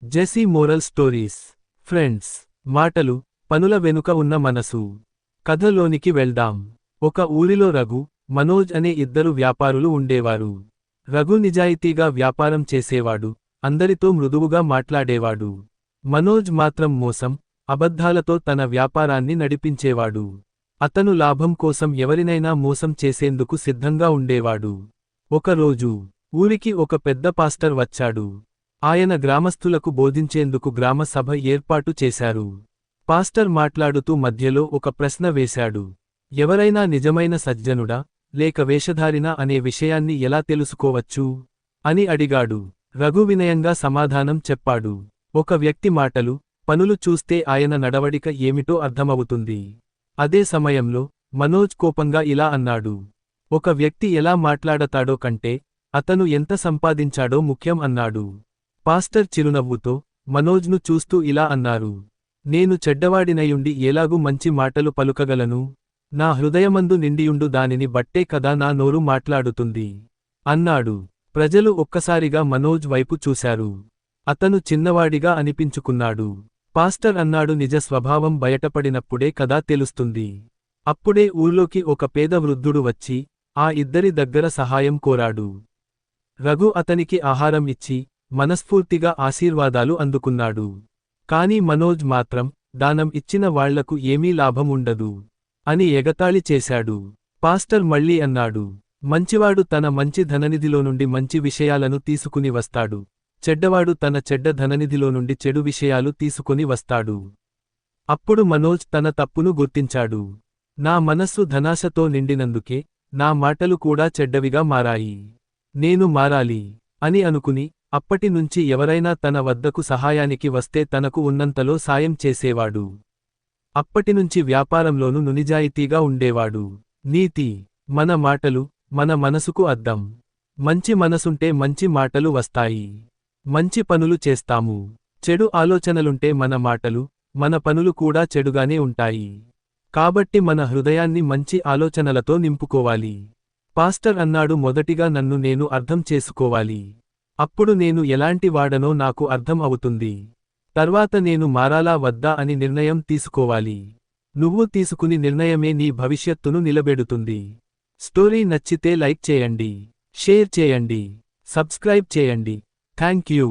జెసీ moral stories. Friends, మాటలు, పనుల వెనుక ఉన్న మనసు. కథలోనికి వెళ్దాం. ఒక ఊరిలో రఘు, మనోజ్ అనే ఇద్దరు వ్యాపారులు ఉండేవారు. రఘు నిజాయితీగా వ్యాపారం చేసేవాడు, అందరితో మృదువుగా మాట్లాడేవాడు. మనోజ్ మాత్రం మోసం, అబద్ధాలతో తన వ్యాపారాన్ని నడిపించేవాడు. అతను లాభం కోసం ఎవరినైనా మోసం చేసేందుకు సిద్ధంగా ఉండేవాడు. ఒకరోజు ఊరికి ఒక పెద్ద పాస్టర్ వచ్చాడు. ఆయన గ్రామస్థులకు బోధించేందుకు గ్రామ సభ ఏర్పాటు చేశారు. పాస్టర్ మాట్లాడుతూ మధ్యలో ఒక ప్రశ్న వేశాడు. ఎవరైనా నిజమైన సజ్జనుడా, లేక వేషధారినా అనే విషయాన్ని ఎలా తెలుసుకోవచ్చు అని అడిగాడు. రఘు వినయంగా సమాధానం చెప్పాడు. ఒక వ్యక్తి మాటలు, పనులు చూస్తే ఆయన నడవడిక ఏమిటో అర్థమవుతుంది. అదే సమయంలో మనోజ్ కోపంగా ఇలా అన్నాడు. ఒక వ్యక్తి ఎలా మాట్లాడతాడో కంటే అతను ఎంత సంపాదించాడో ముఖ్యం అన్నాడు. పాస్టర్ చిరునవ్వుతో మనోజ్ను చూస్తూ ఇలా అన్నారు. నేను చెడ్డవాడినయుండి ఎలాగు మంచి మాటలు పలుకగలను? నా హృదయమందు నిండియుండు దానిని బట్టే కదా నా నోరు మాట్లాడుతుంది అన్నాడు. ప్రజలు ఒక్కసారిగా మనోజ్ వైపు చూశారు. అతను చిన్నవాడిగా అనిపించుకున్నాడు. పాస్టర్ అన్నాడు, నిజ స్వభావం బయటపడినప్పుడే కదా తెలుస్తుంది. అప్పుడే ఊర్లోకి ఒక పేద వృద్ధుడు వచ్చి ఆ ఇద్దరి దగ్గర సహాయం కోరాడు. రఘు అతనికి ఆహారం ఇచ్చి మనస్ఫూర్తిగా ఆశీర్వాదాలు అందుకున్నాడు. కాని మనోజ్ మాత్రం, దానం ఇచ్చిన వాళ్లకు ఏమీ లాభం ఉండదు అని ఎగతాళి చేశాడు. పాస్టర్ మళ్ళీ అన్నాడు, మంచివాడు తన మంచి ధననిధిలో నుండి మంచి విషయాలను తీసుకుని వస్తాడు, చెడ్డవాడు తన చెడ్డ ధననిధిలో నుండి చెడు విషయాలు తీసుకుని వస్తాడు. అప్పుడు మనోజ్ తన తప్పును గుర్తించాడు. నా మనస్సు ధనాశతో నిండినందుకే నా మాటలు కూడా చెడ్డవిగా మారాయి. నేను మారాలి అని అనుకుని అప్పటినుంచి ఎవరైనా తన వద్దకు సహాయానికి వస్తే తనకు ఉన్నంతలో సాయం చేసేవాడు. అప్పటినుంచి వ్యాపారంలోనూ నిజాయితీగా ఉండేవాడు. నీతి: మన మాటలు మన మనసుకు అద్దం. మంచి మనసుంటే మంచి మాటలు వస్తాయి. మంచి పనులు చేస్తాము. చెడు ఆలోచనలుంటే మన మాటలు, మన పనులు కూడా చెడుగానే ఉంటాయి. కాబట్టి మన హృదయాన్ని మంచి ఆలోచనలతో నింపుకోవాలి. పాస్టర్ అన్నాడు, మొదటిగా నన్ను నేను అర్థం చేసుకోవాలి. అప్పుడు నేను ఎలాంటి వాడనో నాకు అర్థం అవుతుంది. తర్వాత నేను మారాలా వద్దా అని నిర్ణయం తీసుకోవాలి. నువ్వు తీసుకుని నిర్ణయమే నీ భవిష్యత్తును నిలబెడుతుంది. స్టోరీ నచ్చితే లైక్ చేయండి, షేర్ చేయండి, సబ్స్క్రైబ్ చేయండి. Thank you.